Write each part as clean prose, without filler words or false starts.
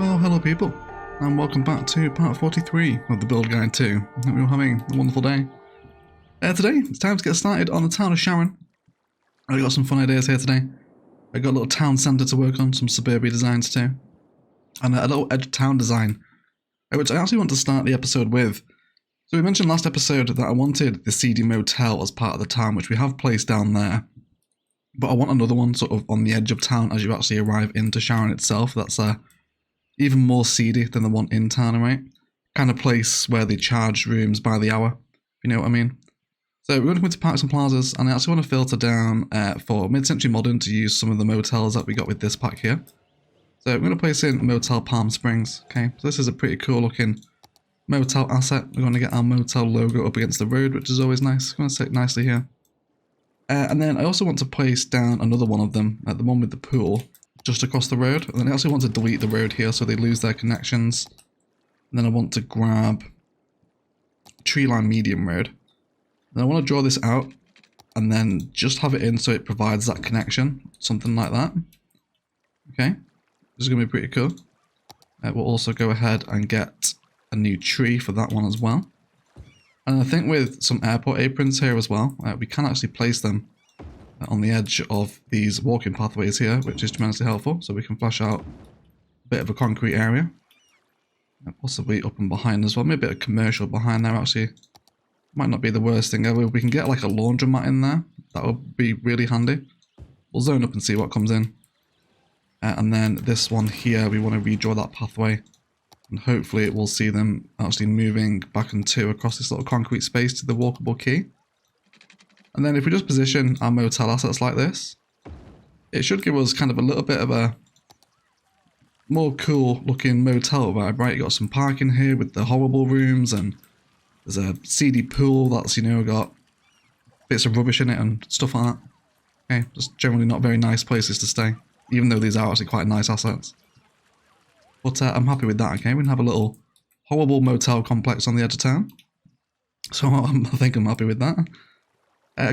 Well, hello people, and welcome back to part 43 of the build guide 2. I hope you're having a wonderful day. Today, it's time to get started on the town of Sharon. I've got some fun ideas here today. I've got a little town centre to work on, some suburbia designs too, and a little edge town design, which I actually want to start the episode with. So we mentioned last episode that I wanted the seedy motel as part of the town, which we have placed down there. But I want another one sort of on the edge of town as you actually arrive into Sharon itself. That's even more seedy than the one in town, right? Kind of place where they charge rooms by the hour, you know what I mean? So we're going to come into Parks and Plazas, and I actually want to filter down for mid-century modern to use some of the motels that we got with this pack here. So I'm going to place in Motel Palm Springs, okay? So this is a pretty cool looking motel asset. We're going to get our motel logo up against the road, which is always nice. It's going to sit nicely here. And then I also want to place down another one of them, the one with the pool, just across the road. And then I also want to delete the road here so they lose their connections. And then I want to grab Treeline Medium Road. And I want to draw this out and then just have it in so it provides that connection, something like that. Okay, this is going to be pretty cool. We'll also go ahead and get a new tree for that one as well. And I think with some airport aprons here as well, we can actually place them on the edge of these walking pathways here, which is tremendously helpful. So we can flash out a bit of a concrete area. Possibly up and behind as well. Maybe a bit of commercial behind there actually. Might not be the worst thing ever. We can get like a laundromat in there. That would be really handy. We'll zone up and see what comes in. And then this one here, we want to redraw that pathway. And hopefully it will see them actually moving back and two across this little concrete space to the walkable quay. And then if we just position our motel assets like this, it should give us kind of a little bit of a more cool looking motel vibe, right? You got some parking here with the horrible rooms, and there's a seedy pool that's, you know, got bits of rubbish in it and stuff like that. Okay, just generally not very nice places to stay, even though these are actually quite nice assets. But I'm happy with that, okay? We can have a little horrible motel complex on the edge of town. So I think I'm happy with that.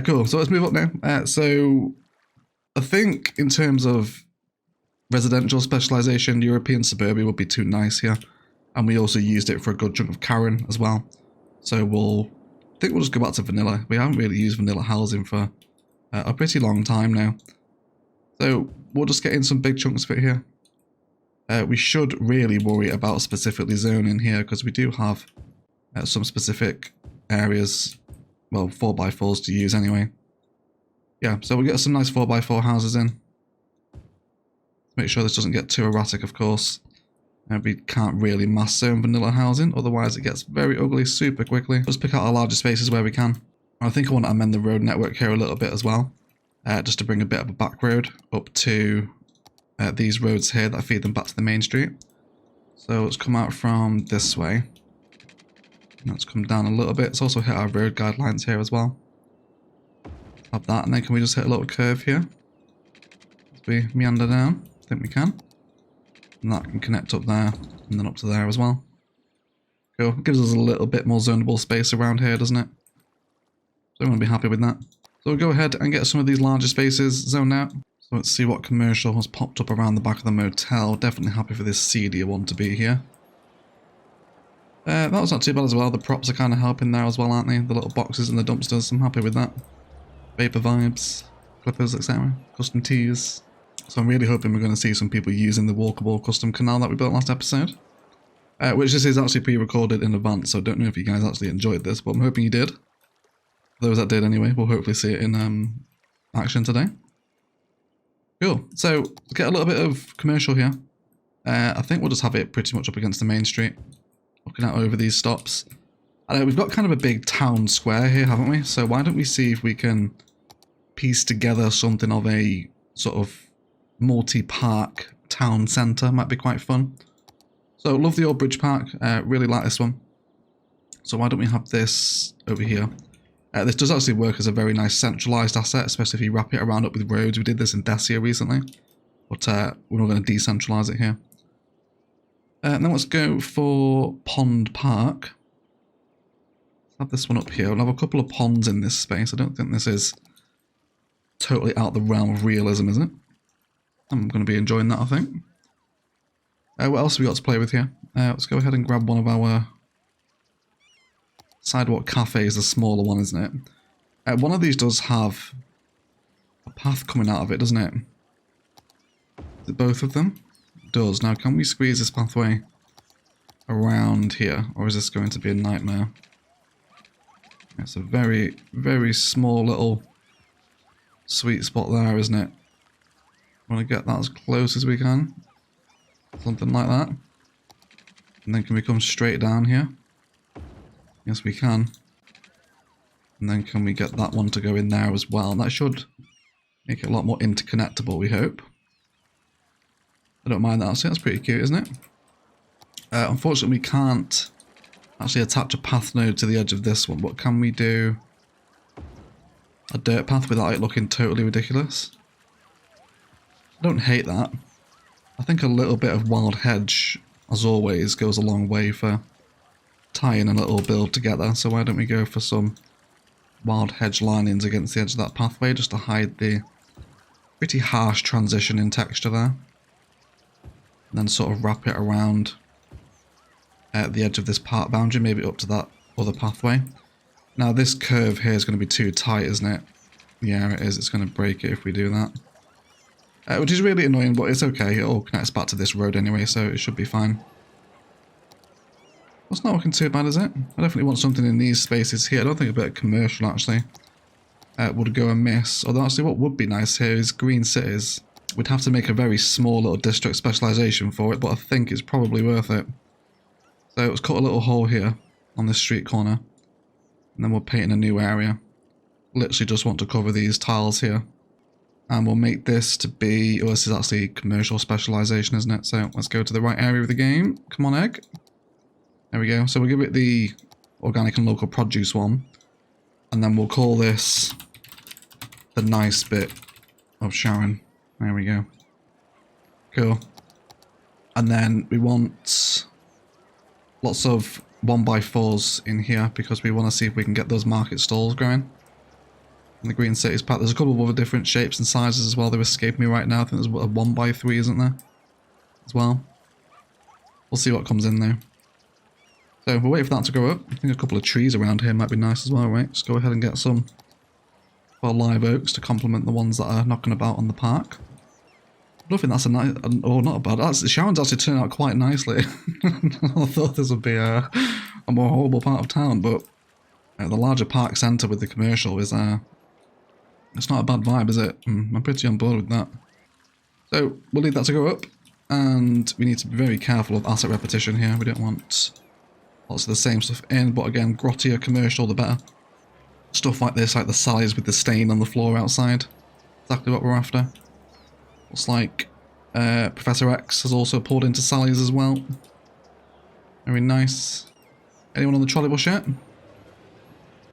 Cool, so let's move up now. So I think in terms of residential specialization, European suburbia would be too nice here. And we also used it for a good chunk of Karen as well. So I think we'll just go back to vanilla. We haven't really used vanilla housing for a pretty long time now. So we'll just get in some big chunks of it here. We should really worry about specifically zoning here because we do have some specific areas, well, 4x4s to use anyway. Yeah, so we'll get some nice 4x4 houses in. Make sure this doesn't get too erratic, of course. We can't really mass zone vanilla housing, otherwise it gets very ugly super quickly. Let's pick out our larger spaces where we can. I think I want to amend the road network here a little bit as well, just to bring a bit of a back road up to these roads here that feed them back to the main street. So let's come out from this way. Let's come down a little bit. Let's also hit our road guidelines here as well. Have that, and then can we just hit a little curve here? As we meander down, I think we can. And that can connect up there, and then up to there as well. Cool. It gives us a little bit more zonable space around here, doesn't it? So I'm going to be happy with that. So we'll go ahead and get some of these larger spaces zoned out. So let's see what commercial has popped up around the back of the motel. Definitely happy for this seedier one to be here. That was not too bad as well. The props are kind of helping there as well, aren't they? The little boxes and the dumpsters. I'm happy with that. Vapor vibes, clippers, etc. Custom tees. So I'm really hoping we're going to see some people using the walkable custom canal that we built last episode. Which this is actually pre-recorded in advance, so I don't know if you guys actually enjoyed this, but I'm hoping you did. For those that did anyway, we'll hopefully see it in action today. Cool, so let's get a little bit of commercial here. I think we'll just have it pretty much up against the main street. Looking out over these stops. We've got kind of a big town square here, haven't we? So why don't we see if we can piece together something of a sort of multi-park town centre. Might be quite fun. So love the old bridge park. Really like this one. So why don't we have this over here? This does actually work as a very nice centralised asset, especially if you wrap it around up with roads. We did this in Dacia recently, but we're not going to decentralise it here. And then let's go for Pond Park. Let's have this one up here. We'll have a couple of ponds in this space. I don't think this is totally out the realm of realism, is it? I'm going to be enjoying that, I think. What else have we got to play with here? Let's go ahead and grab one of our sidewalk cafes, the smaller one, isn't it? One of these does have a path coming out of it, doesn't it? Is it both of them? It does. Now, can we squeeze this pathway around here, or is this going to be a nightmare? It's a very, very small little sweet spot there, isn't it? Want to get that as close as we can. Something like that. And then can we come straight down here? Yes, we can. And then can we get that one to go in there as well? That should make it a lot more interconnectable, we hope. I don't mind that. See, that's pretty cute, isn't it? Unfortunately, we can't actually attach a path node to the edge of this one, but can we do a dirt path without it looking totally ridiculous? I don't hate that. I think a little bit of wild hedge, as always, goes a long way for tying a little build together. So why don't we go for some wild hedge linings against the edge of that pathway, just to hide the pretty harsh transition in texture there. And then sort of wrap it around at the edge of this part boundary, maybe up to that other pathway. Now this curve here is going to be too tight, isn't it? Yeah, it is. It's going to break it if we do that. Which is really annoying, but it's okay. It all connects back to this road anyway, so it should be fine. It's not looking too bad, is it? I definitely want something in these spaces here. I don't think a bit of commercial, actually, would go amiss. Although, actually, what would be nice here is green cities. We'd have to make a very small little district specialization for it, but I think it's probably worth it. So let's cut a little hole here on this street corner, and then we'll paint in a new area. Literally just want to cover these tiles here. And we'll make this to be, oh, this is actually commercial specialization, isn't it? So let's go to the right area of the game. Come on, egg. There we go. So we'll give it the organic and local produce one. And then we'll call this the nice bit of Sharon. There we go. Cool. And then we want lots of 1x4s in here because we want to see if we can get those market stalls going. In the green cities pack, there's a couple of other different shapes and sizes as well. They're escaping me right now. I think there's a 1x3, isn't there? As well. We'll see what comes in there. So we'll wait for that to grow up. I think a couple of trees around here might be nice as well, right? Just go ahead and get some live oaks to complement the ones that are knocking about on the park. I don't think that's a nice, or not bad. Sharon's actually turned out quite nicely. I thought this would be a more horrible part of town, but the larger park centre with the commercial is it's not a bad vibe, is it? I'm pretty on board with that. So we'll leave that to go up, and we need to be very careful of asset repetition here. We don't want lots of the same stuff in, but again, grottier commercial the better. Stuff like this, like the Sally's with the stain on the floor outside. Exactly what we're after. Looks like Professor X has also pulled into Sally's as well. Very nice. Anyone on the trolley bus yet?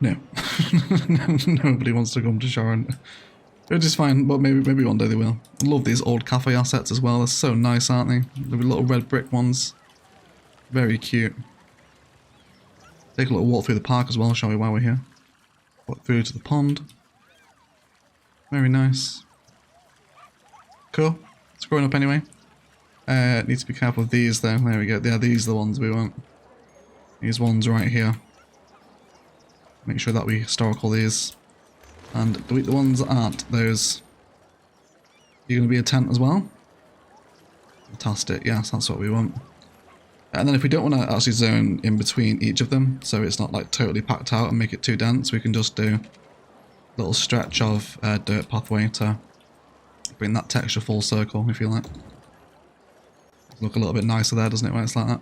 No. Nobody wants to come to Sharon. Which is fine, but maybe one day they will. I love these old cafe assets as well. They're so nice, aren't they? The little red brick ones. Very cute. Take a little walk through the park as well, shall we, while we're here? Walk through to the pond. Very nice. Cool. It's growing up anyway. Need to be careful of these though. There we go. Yeah, these are the ones we want. These ones right here. Make sure that we historical these. And delete the ones that aren't. Those. You're going to be a tent as well? Fantastic. Yes, that's what we want. And then if we don't want to actually zone in between each of them, so it's not like totally packed out and make it too dense, we can just do a little stretch of dirt pathway to bring that texture full circle, if you like. Look a little bit nicer there, doesn't it, when it's like that?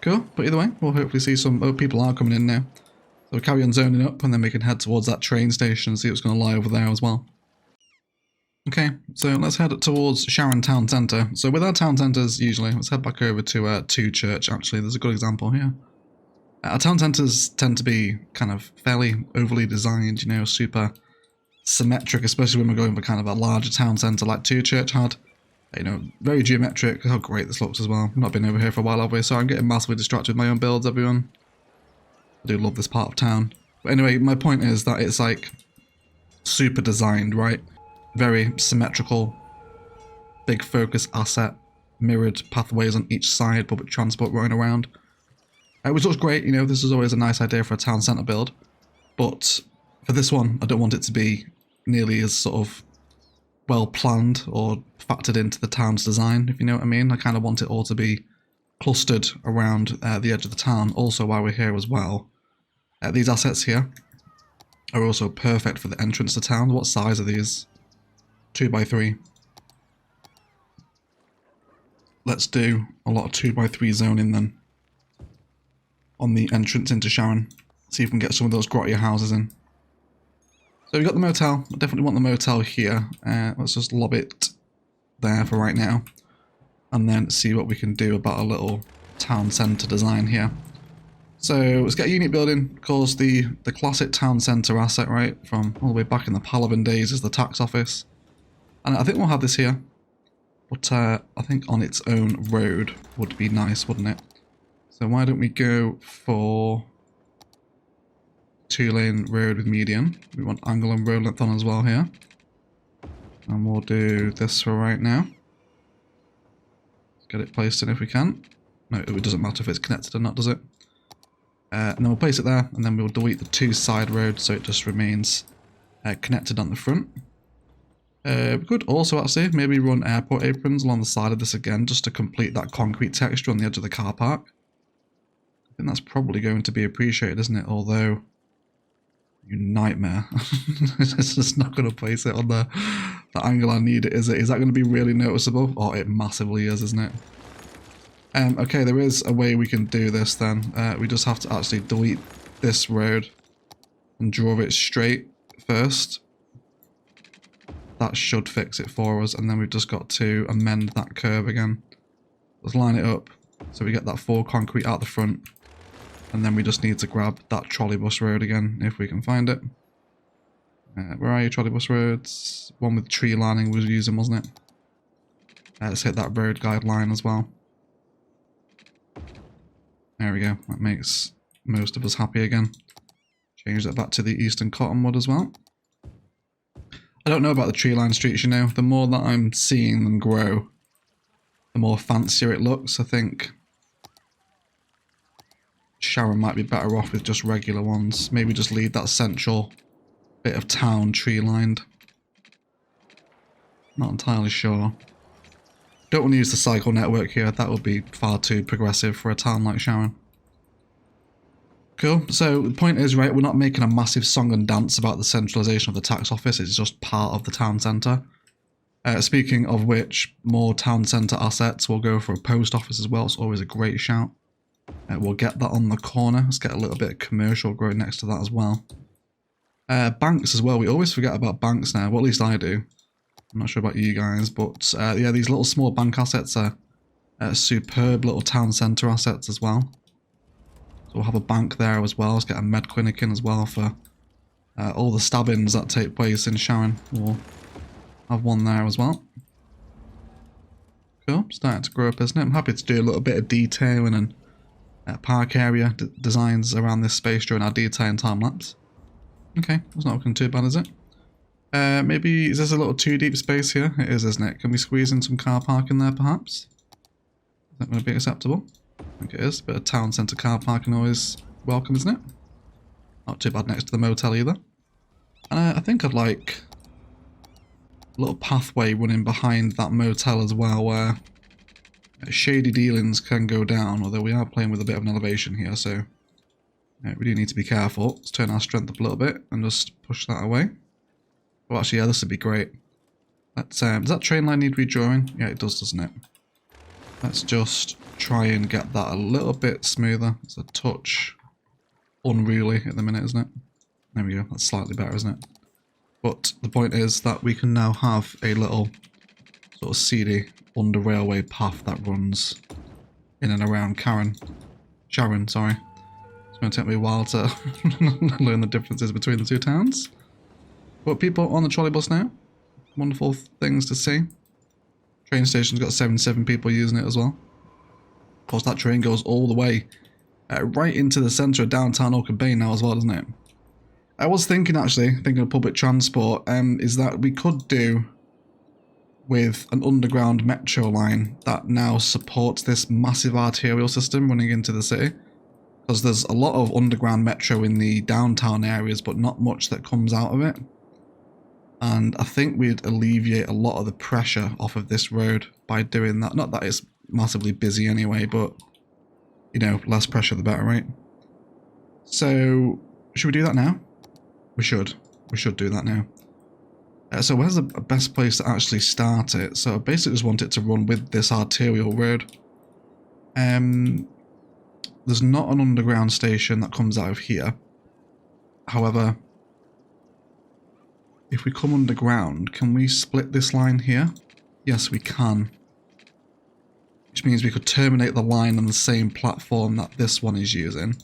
Cool, but either way, we'll hopefully see some... Oh, people are coming in now. So we'll carry on zoning up, and then we can head towards that train station and see what's going to lie over there as well. Okay, so let's head towards Sharon Town Centre. So with our town centres, usually, let's head back over to Two Church, actually. There's a good example here. Our town centres tend to be kind of fairly overly designed, you know, super symmetric, especially when we're going for kind of a larger town centre like Two Church had. You know, very geometric. How great this looks as well. I've not been over here for a while, have we? So I'm getting massively distracted with my own builds, everyone. I do love this part of town. But anyway, my point is that it's like super designed, right? Very symmetrical, big focus asset, mirrored pathways on each side, public transport running around. Which looks great, you know, this is always a nice idea for a town centre build. But for this one, I don't want it to be nearly as sort of well planned or factored into the town's design, if you know what I mean. I kind of want it all to be clustered around the edge of the town. Also, while we're here as well, these assets here are also perfect for the entrance to town. What size are these? 2x3. Let's do a lot of 2x3 zoning then on the entrance into Sharon. See if we can get some of those grottier houses in. So we've got the motel. I definitely want the motel here. Let's just lob it there for right now. And then see what we can do about a little town centre design here. So let's get a unit building. Of course, the classic town centre asset, right, from all the way back in the Palaven days is the tax office. And I think we'll have this here. But I think on its own road would be nice, wouldn't it? So why don't we go for 2-lane road with median. We want angle and road length on as well here. And we'll do this for right now. Let's get it placed in if we can. No, it doesn't matter if it's connected or not, does it? And then we'll place it there, and then we'll delete the 2 side roads so it just remains connected on the front. We could also actually maybe run airport aprons along the side of this again, just to complete that concrete texture on the edge of the car park. I think that's probably going to be appreciated, isn't it? Although, you nightmare. It's just not going to place it on the angle I need it, is it? Is that going to be really noticeable? Oh, it massively is, isn't it? Okay, there is a way we can do this then. We just have to actually delete this road and draw it straight first. That should fix it for us, and then we've just got to amend that curve again. Let's line it up so we get that 4 concrete out the front, and then we just need to grab that trolleybus road again if we can find it. Where are you, trolleybus roads? One with tree lining was using, wasn't it? Let's hit that road guide line as well. There we go. That makes most of us happy again. Change that back to the Eastern Cottonwood as well. I don't know about the tree line streets, you know. The more that I'm seeing them grow, the more fancier it looks. I think Sharon might be better off with just regular ones. Maybe just leave that central bit of town tree lined. Not entirely sure. Don't want to use the cycle network here. That would be far too progressive for a town like Sharon. Cool. So the point is, right, we're not making a massive song and dance about the centralisation of the tax office. It's just part of the town centre. Speaking of which, more town centre assets will go for a post office as well. It's always a great shout. We'll get that on the corner. Let's get a little bit of commercial growing next to that as well. Banks as well. We always forget about banks now. Well, at least I do. I'm not sure about you guys, but yeah, these little small bank assets are superb little town centre assets as well. So we'll have a bank there as well. Let's get a med clinic in as well for all the stabbings that take place in Sharon. We'll have one there as well. Cool, starting to grow up, isn't it? I'm happy to do a little bit of detailing and park area designs around this space during our detailing time lapse. Okay, that's not looking too bad, is it? Maybe, is this a little too deep space here? It is, isn't it? Can we squeeze in some car parking there, perhaps? Is that going to be acceptable? I think it is. Bit of town centre car parking always welcome, isn't it? Not too bad next to the motel either. And I think I'd like a little pathway running behind that motel as well, where shady dealings can go down, although we are playing with a bit of an elevation here, so we do need to be careful. Let's turn our strength up a little bit and just push that away. Well, actually, yeah, this would be great. Let's, does that train line need redrawing? Yeah, it does, doesn't it? Let's just try and get that a little bit smoother. It's a touch unruly at the minute, isn't it? There we go. That's slightly better, isn't it? But the point is that we can now have a little sort of seedy under railway path that runs in and around Sharon, sorry. It's going to take me a while to learn the differences between the two towns. But people on the trolley bus now. Wonderful things to see. Train station's got 77 people using it as well. Of course, that train goes all the way right into the centre of downtown Orchid Bay now as well, doesn't it? I was thinking, actually, thinking of public transport, is that we could do with an underground metro line that now supports this massive arterial system running into the city. Because there's a lot of underground metro in the downtown areas, but not much that comes out of it. And I think we'd alleviate a lot of the pressure off of this road by doing that. Not that it's massively busy anyway, but, you know, less pressure the better, right? So, should we do that now? We should. We should do that now. So where's the best place to actually start it? So I basically just want it to run with this arterial road. There's not an underground station that comes out of here. However, if we come underground, can we split this line here? Yes, we can. Which means we could terminate the line on the same platform that this one is using.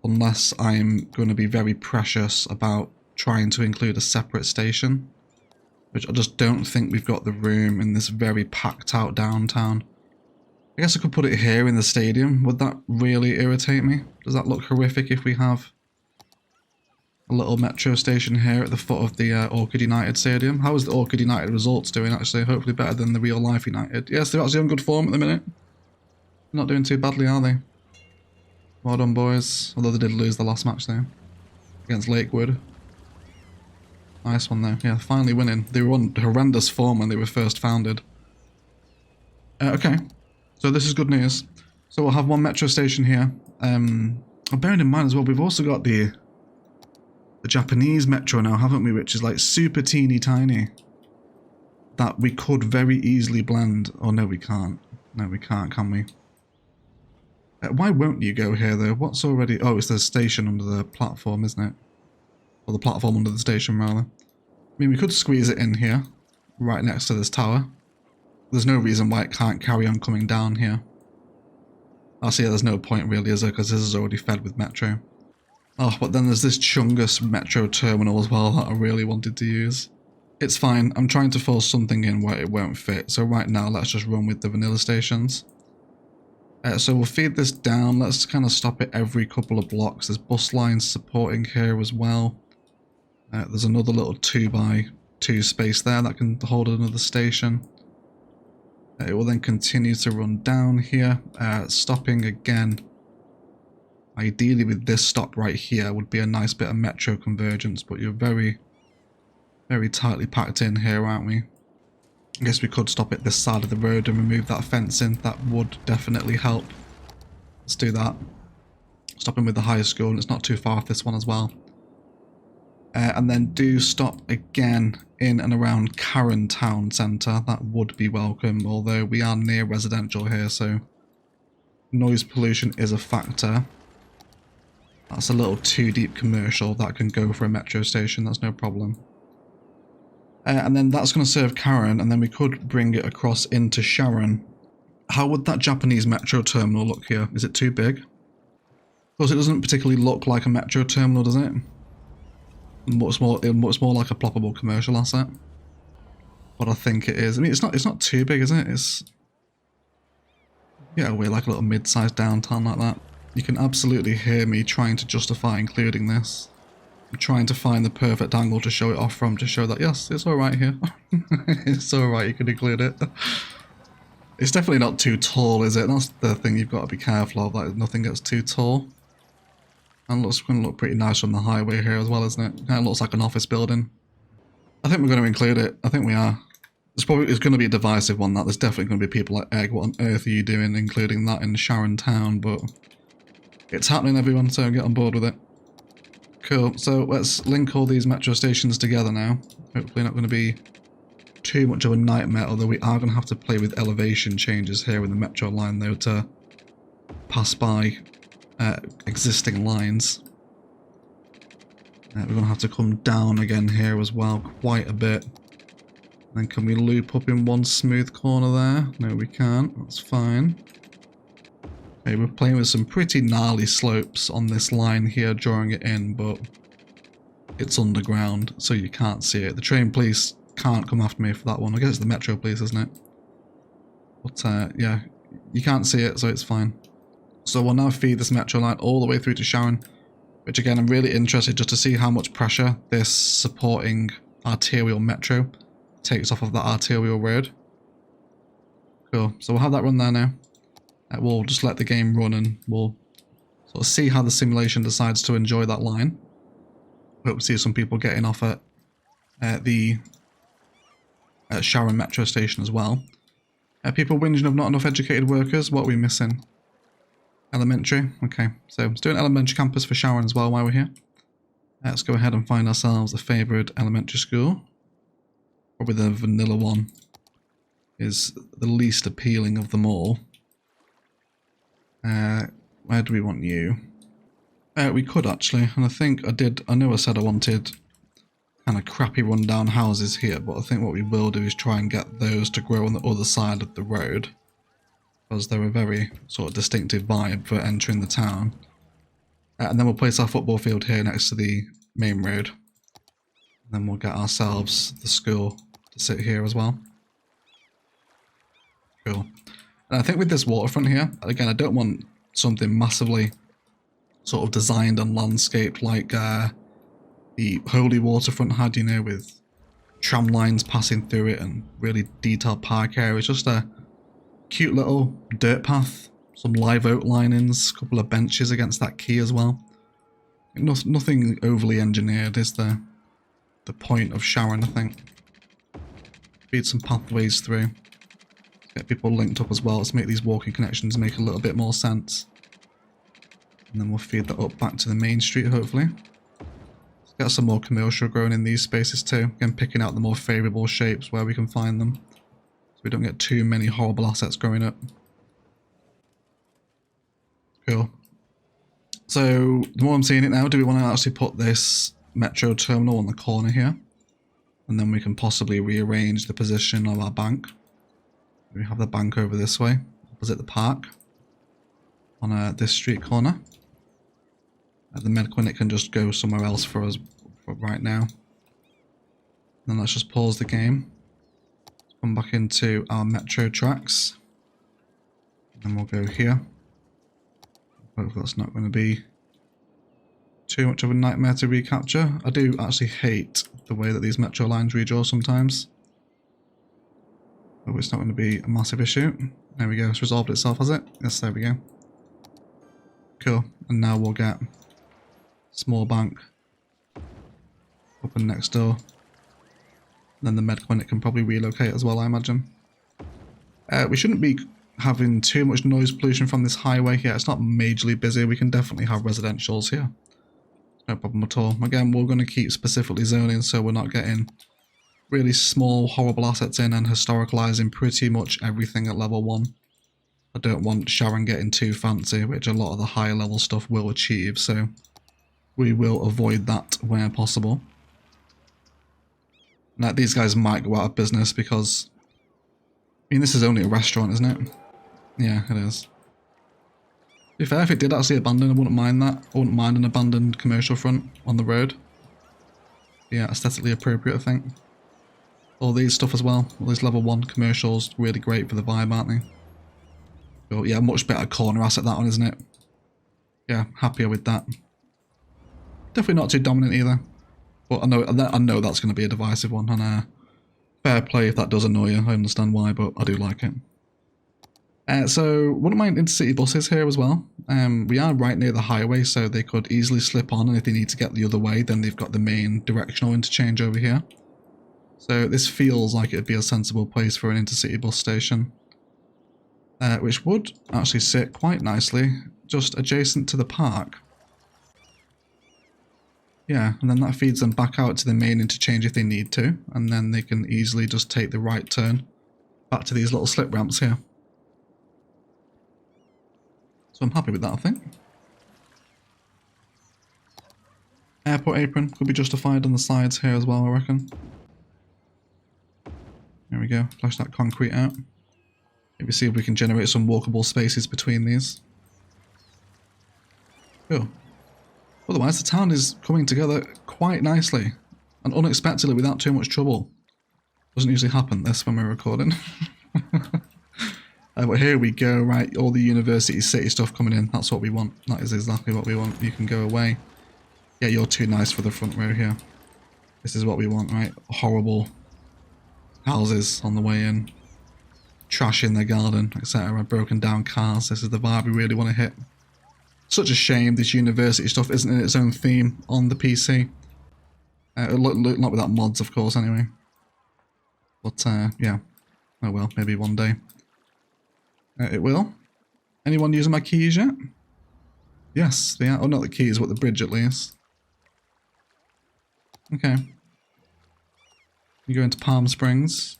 Unless I'm going to be very precious about trying to include a separate station. Which I just don't think we've got the room in this very packed out downtown. I guess I could put it here in the stadium. Would that really irritate me? Does that look horrific if we have a little metro station here at the foot of the Orchid United Stadium? How is the Orchid United results doing actually? Hopefully better than the real life United. Yes, they're actually on good form at the minute. Not doing too badly, are they? Well done, boys. Although they did lose the last match there against Lakewood. Nice one though. Yeah, finally winning. They were on horrendous form when they were first founded. Okay. So this is good news. So we'll have one metro station here. Bearing in mind as well, we've also got the Japanese metro now, haven't we? Which is like super teeny tiny. That we could very easily blend. Oh no, we can't. No, we can't, can we? Why won't you go here though? What's already... Oh, it's the station under the platform, isn't it? Or the platform under the station, rather. I mean, we could squeeze it in here, right next to this tower. There's no reason why it can't carry on coming down here. I see, there's no point really, is there? Because this is already fed with metro. Oh, but then there's this Chungus metro terminal as well that I really wanted to use. It's fine. I'm trying to force something in where it won't fit. So right now, let's just run with the vanilla stations. So we'll feed this down. Let's kind of stop it every couple of blocks. There's bus lines supporting here as well. There's another little 2x2 space there that can hold another station. It will then continue to run down here, stopping again. Ideally with this stop right here would be a nice bit of metro convergence, but you're very, very tightly packed in here, aren't we? I guess we could stop at this side of the road and remove that fencing. That would definitely help. Let's do that. Stopping with the higher school, and it's not too far off this one as well. And then do stop again in and around Karen Town Centre. That would be welcome, although we are near residential here, so noise pollution is a factor. That's a little too deep commercial. That can go for a metro station, that's no problem. And then that's going to serve Karen, and then we could bring it across into Sharon. How would that Japanese metro terminal look here? Is it too big? Of course, it doesn't particularly look like a metro terminal, does it? It looks more like a ploppable commercial asset. But I think it is. I mean, it's not too big, is it? It's... Yeah, we're like a little mid-sized downtown like that. You can absolutely hear me trying to justify including this. I'm trying to find the perfect angle to show it off from, to show that, yes, it's alright here. It's alright, you can include it. It's definitely not too tall, is it? That's the thing you've got to be careful of, like nothing gets too tall. And it's going to look pretty nice from the highway here as well, isn't it? Kind of looks like an office building. I think we're going to include it. I think we are. It's going to be a divisive one, that. There's definitely going to be people like, Egg, what on earth are you doing including that in Sharon Town? But it's happening, everyone, so get on board with it. Cool, so let's link all these metro stations together now. Hopefully not going to be too much of a nightmare, although we are going to have to play with elevation changes here in the metro line though to pass by existing lines. We're going to have to come down again here as well quite a bit. Then can we loop up in one smooth corner there? No, we can't. That's fine. Okay, we're playing with some pretty gnarly slopes on this line here, drawing it in, but it's underground, so you can't see it. The train police can't come after me for that one. I guess it's the metro police, isn't it? But yeah, you can't see it, so it's fine. So we'll now feed this metro line all the way through to Sharon, which again, I'm really interested just to see how much pressure this supporting arterial metro takes off of that arterial road. Cool. So we'll have that run there now. We'll just let the game run and we'll sort of see how the simulation decides to enjoy that line. Hope to see some people getting off at the Sharon metro station as well. People whinging of not enough educated workers. What are we missing? Elementary. Okay, so let's do an elementary campus for Sharon as well while we're here. Let's go ahead and find ourselves a favoured elementary school. Probably the vanilla one is the least appealing of them all. Where do we want you? We could actually, and I know I said I wanted kind of crappy rundown houses here, but I think what we will do is try and get those to grow on the other side of the road, because they're a very sort of distinctive vibe for entering the town. And then we'll place our football field here next to the main road. And then we'll get ourselves the school to sit here as well. Cool. And I think with this waterfront here, again, I don't want something massively sort of designed and landscaped like the Holy waterfront had, you know, with tram lines passing through it and really detailed park areas. Just a cute little dirt path, some live oak linings, a couple of benches against that quay as well. Nothing overly engineered is the point of Sharon, I think. Feed some pathways through. Get people linked up as well. Let's make these walking connections make a little bit more sense. And then we'll feed that up back to the main street, hopefully. Let's get some more commercial growing in these spaces too. Again, picking out the more favourable shapes where we can find them, so we don't get too many horrible assets growing up. Cool. So, the more I'm seeing it now, do we want to actually put this metro terminal on the corner here? And then we can possibly rearrange the position of our bank. We have the bank over this way, opposite the park, on this street corner. The med clinic can just go somewhere else for us for right now. Then let's just pause the game. Come back into our metro tracks. And we'll go here. Hopefully that's not going to be too much of a nightmare to recapture. I do actually hate the way that these metro lines redraw sometimes. Oh, it's not going to be a massive issue. There we go, it's resolved itself, has it? Yes, there we go. Cool, and now we'll get small bank open next door. Then the med clinic can probably relocate as well, I imagine. We shouldn't be having too much noise pollution from this highway here. It's not majorly busy. We can definitely have residentials here. No problem at all. Again, we're going to keep specifically zoning so we're not getting really small, horrible assets in and historicalizing pretty much everything at level 1. I don't want Sharon getting too fancy, which a lot of the higher level stuff will achieve, so we will avoid that where possible. Now, these guys might go out of business because, I mean, this is only a restaurant, isn't it? Yeah, it is. To be fair, if it did actually abandon, I wouldn't mind that. I wouldn't mind an abandoned commercial front on the road. Yeah, aesthetically appropriate, I think. All these stuff as well. All these level 1 commercials, really great for the vibe, aren't they? So, yeah, much better corner asset, that one, isn't it? Yeah, happier with that. Definitely not too dominant either. But I know that's going to be a divisive one, and fair play if that does annoy you. I understand why, but I do like it. So, wouldn't mind intercity buses here as well. We are right near the highway, so they could easily slip on, and if they need to get the other way, then they've got the main directional interchange over here. So this feels like it would be a sensible place for an intercity bus station. Which would actually sit quite nicely, just adjacent to the park. Yeah, and then that feeds them back out to the main interchange if they need to, and then they can easily just take the right turn back to these little slip ramps here. So I'm happy with that, I think. Airport apron could be justified on the sides here as well, I reckon. There we go, flash that concrete out. Maybe see if we can generate some walkable spaces between these. Cool. Otherwise, the town is coming together quite nicely and unexpectedly without too much trouble. Doesn't usually happen this when we're recording. But here we go, right, all the university city stuff coming in, that's what we want. That is exactly what we want. You can go away. Yeah, you're too nice for the front row here. This is what we want, right? Horrible houses on the way in, trash in their garden, etc. Broken down cars. This is the vibe we really want to hit. Such a shame this university stuff isn't in its own theme on the PC. Not without mods, of course, anyway. But, yeah. Oh well, maybe one day. It will. Anyone using my keys yet? Yes, they are. Oh, not the keys, but the bridge at least. Okay. You go into Palm Springs.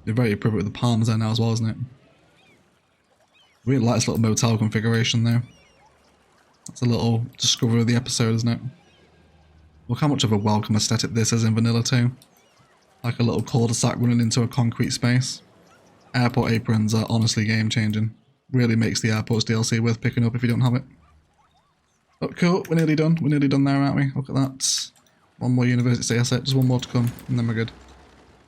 You're very appropriate with the palms there now as well, isn't it? Really like this little motel configuration there. That's a little discovery of the episode, isn't it? Look how much of a welcome aesthetic this is in Vanilla 2. Like a little cul-de-sac running into a concrete space. Airport aprons are honestly game-changing. Really makes the Airports DLC worth picking up if you don't have it. Oh, cool. We're nearly done. We're nearly done there, aren't we? Look at that. One more university asset. Just one more to come, and then we're good.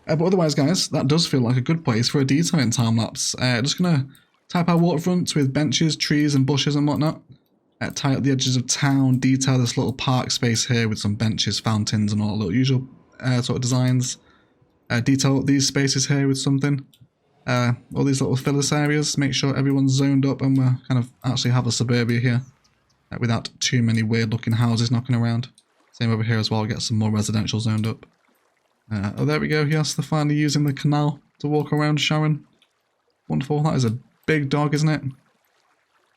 But otherwise, guys, that does feel like a good place for a detailing time-lapse. Just gonna type our waterfronts with benches, trees, and bushes and whatnot. Tie up the edges of town, detail this little park space here with some benches, fountains, and all the little usual sort of designs. Detail up these spaces here with something. All these little fillers areas, make sure everyone's zoned up and we're kind of actually have a suburbia here. Without too many weird looking houses knocking around. Same over here as well, get some more residential zoned up. Oh, there we go, yes, they're finally using the canal to walk around Sharon. Wonderful, that is a big dog, isn't it?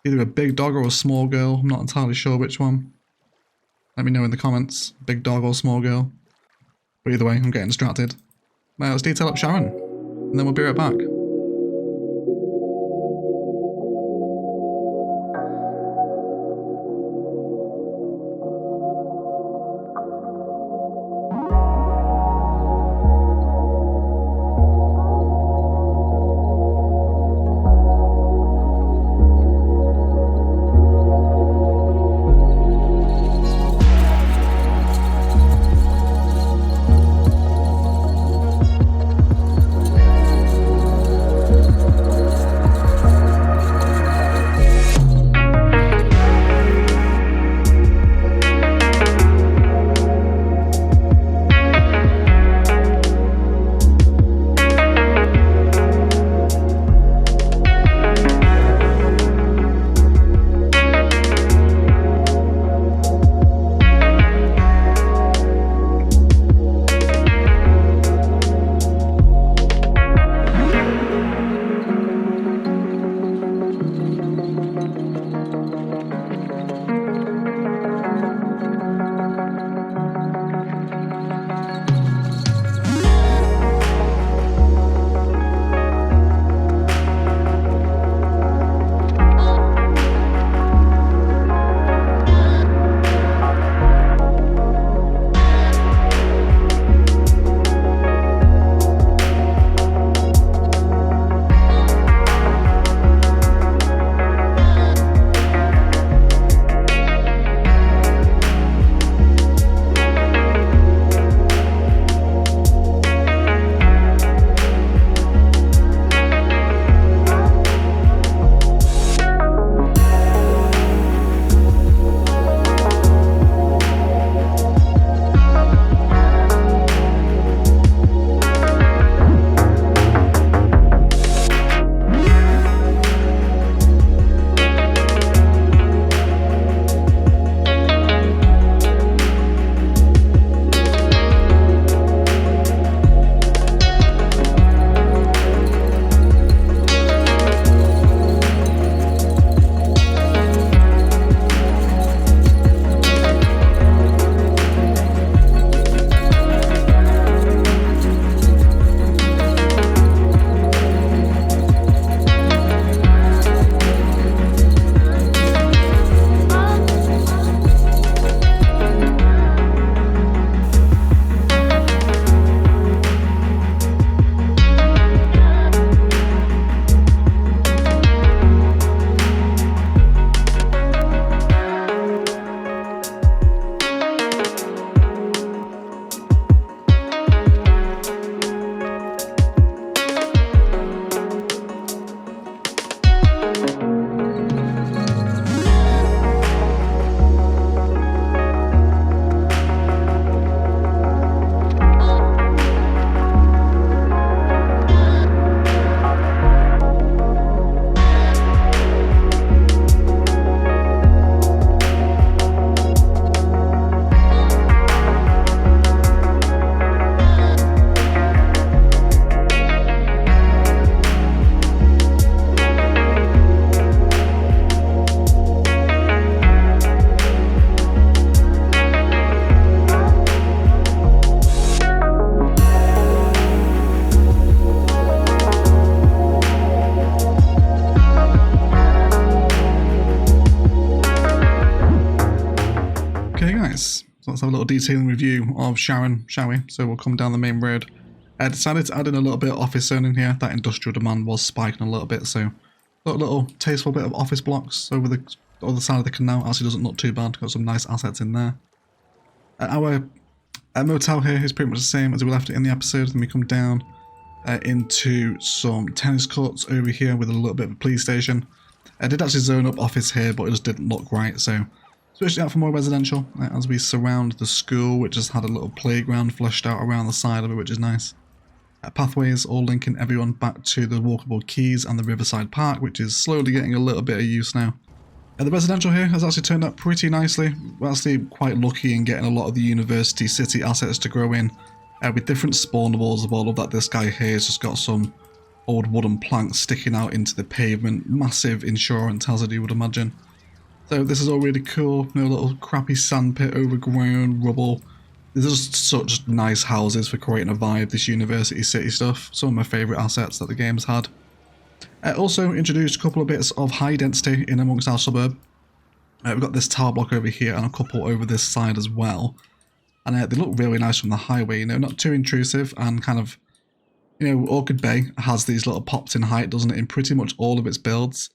Either a big dog or a small girl, I'm not entirely sure which one. Let me know in the comments, big dog or small girl. But either way, I'm getting distracted. Let's detail up Sharon, and then we'll be right back. let's have a little detailing review of Sharon, shall we? So we'll come down the main road. I decided to add in a little bit of office zone in here. That industrial demand was spiking a little bit, so got a little tasteful bit of office blocks over the other side of the canal. Actually doesn't look too bad, got some nice assets in there. Our motel here is pretty much the same as we left it in the episode. Then we come down into some tennis courts over here with a little bit of a police station. I did actually zone up office here, but it just didn't look right, so switched it out for more residential as we surround the school, which just had a little playground fleshed out around the side of it, which is nice. Pathways all linking everyone back to the walkable quays and the Riverside Park, which is slowly getting a little bit of use now. The residential here has actually turned out pretty nicely. We're actually quite lucky in getting a lot of the university city assets to grow in with different spawnables of all of that. This guy here has just got some old wooden planks sticking out into the pavement. Massive insurance hazard, you would imagine. So this is all really cool. No little crappy sandpit, overgrown, rubble. These are just such nice houses for creating a vibe, this university city stuff. Some of my favourite assets that the game's had. Also introduced a couple of bits of high density in amongst our suburb. We've got this tower block over here and a couple over this side as well. And they look really nice from the highway, you know, not too intrusive and kind of, you know, Orchid Bay has these little pops in height, doesn't it, in pretty much all of its builds,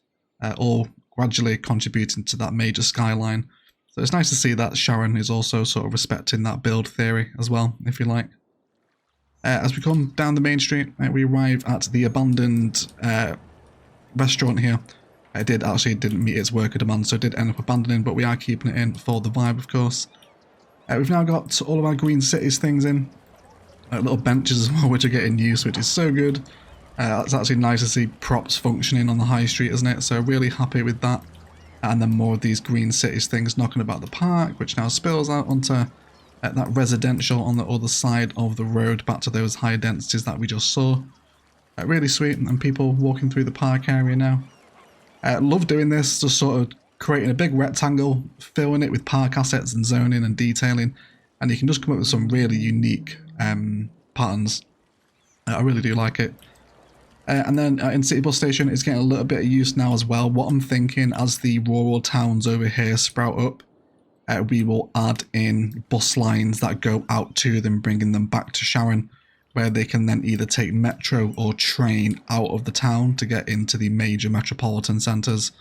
all gradually contributing to that major skyline. So it's nice to see that Sharon is also sort of respecting that build theory as well, if you like. As we come down the main street, we arrive at the abandoned restaurant here. It didn't meet its worker demand, so it did end up abandoning, but we are keeping it in for the vibe, of course. We've now got all of our Green Cities things in. Little benches as well, which are getting used, which is so good. It's actually nice to see props functioning on the high street, isn't it? So really happy with that. And then more of these Green Cities things knocking about the park, which now spills out onto that residential on the other side of the road, back to those high densities that we just saw. Really sweet, and people walking through the park area now. Love doing this, just sort of creating a big rectangle, filling it with park assets and zoning and detailing, and you can just come up with some really unique patterns. I really do like it. And then in City Bus Station, it's getting a little bit of use now as well. What I'm thinking, as the rural towns over here sprout up, we will add in bus lines that go out to them, bringing them back to Sharon, where they can then either take metro or train out of the town to get into the major metropolitan centres.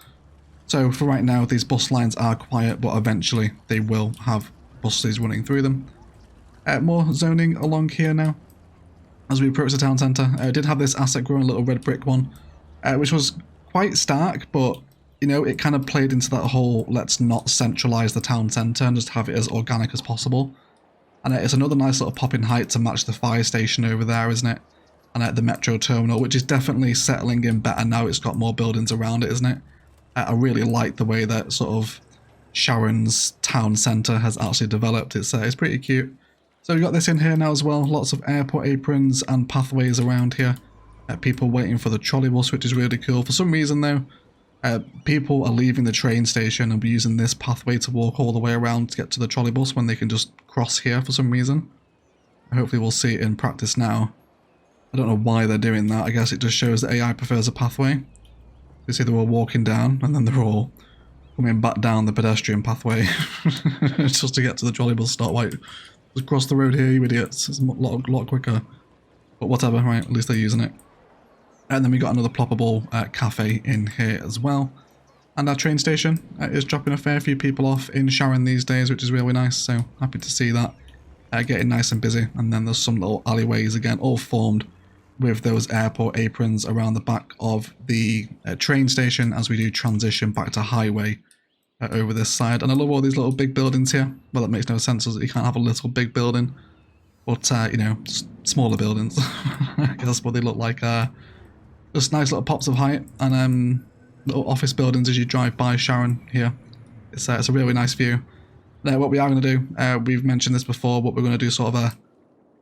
So for right now, these bus lines are quiet, but eventually they will have buses running through them. More zoning along here now. As we approach the town centre, I did have this asset growing little red brick one, which was quite stark, but you know, it kind of played into that whole let's not centralise the town centre and just have it as organic as possible. And it's another nice little pop in height to match the fire station over there, isn't it? And the metro terminal, which is definitely settling in better now it's got more buildings around it, isn't it? I really like the way that sort of Sharon's town centre has actually developed. It's pretty cute. So we've got this in here now as well. Lots of airport aprons and pathways around here. People waiting for the trolley bus, which is really cool. For some reason though, people are leaving the train station and using this pathway to walk all the way around to get to the trolley bus when they can just cross here for some reason. Hopefully we'll see it in practice now. I don't know why they're doing that. I guess it just shows that AI prefers a pathway. You see they're all walking down and then they're all coming back down the pedestrian pathway just to get to the trolley bus stop. Like, just cross the road here, you idiots. It's a lot quicker. But whatever, right? At least they're using it. And then we got another ploppable cafe in here as well. And our train station is dropping a fair few people off in Sharon these days, which is really nice. So happy to see that getting nice and busy. And then there's some little alleyways again, all formed with those airport aprons around the back of the train station as we do transition back to highway over this side. And I love all these little big buildings here. Well, that makes no sense, does it? You can't have a little big building. But, you know, smaller buildings. I guess that's what they look like. Just nice little pops of height and little office buildings as you drive by Sharon here. It's a really nice view. Now, what we are going to do, we've mentioned this before, but we're going to do sort of a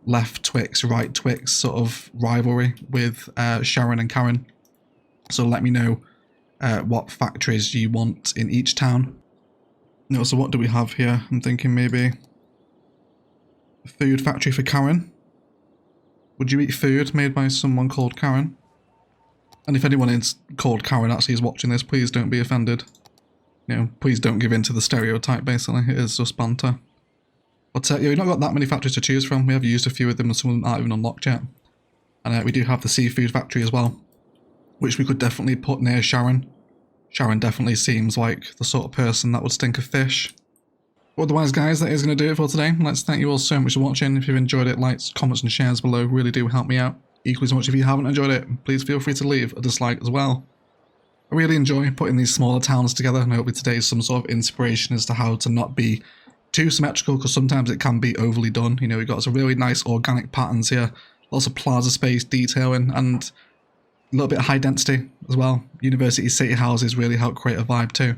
left Twix, right Twix sort of rivalry with Sharon and Karen. So let me know what factories you want in each town. You know, so what do we have here? I'm thinking maybe a food factory for Karen. Would you eat food made by someone called Karen? And if anyone is called Karen actually is watching this, please don't be offended. You know, please don't give in to the stereotype, basically. It is just banter. But yeah, we've not got that many factories to choose from. We have used a few of them and some of them aren't even unlocked yet. And we do have the seafood factory as well, which we could definitely put near Sharon. Sharon definitely seems like the sort of person that would stink of fish. But otherwise, guys, that is going to do it for today. Let's thank you all so much for watching. If you've enjoyed it, likes, comments and shares below really do help me out. Equally as much if you haven't enjoyed it, please feel free to leave a dislike as well. I really enjoy putting these smaller towns together, and hopefully today is some sort of inspiration as to how to not be too symmetrical, because sometimes it can be overly done. You know, we've got some really nice organic patterns here, lots of plaza space detailing, and a little bit of high density as well. University city houses really help create a vibe too.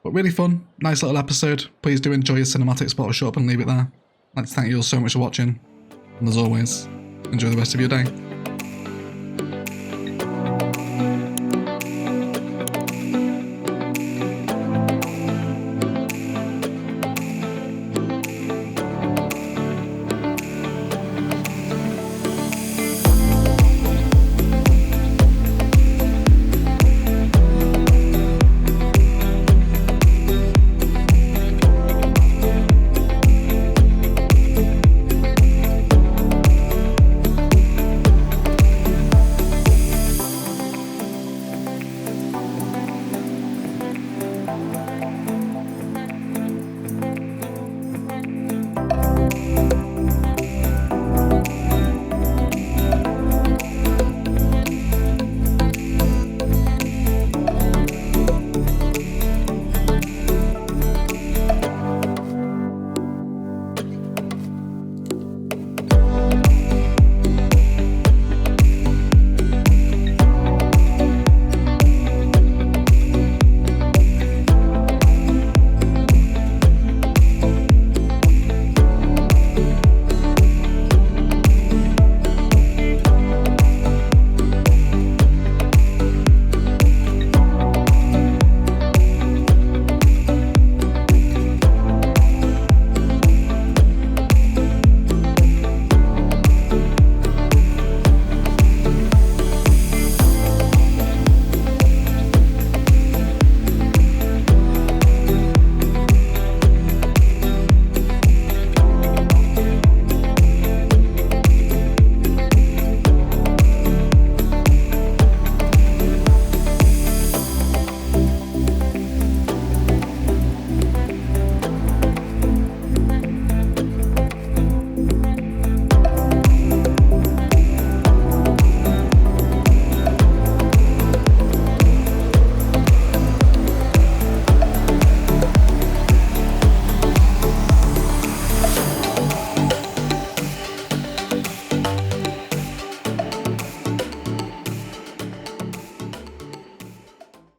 But really fun, nice little episode. Please do enjoy your cinematic spot or shut up and leave it there. I'd like to thank you all so much for watching, and as always, enjoy the rest of your day.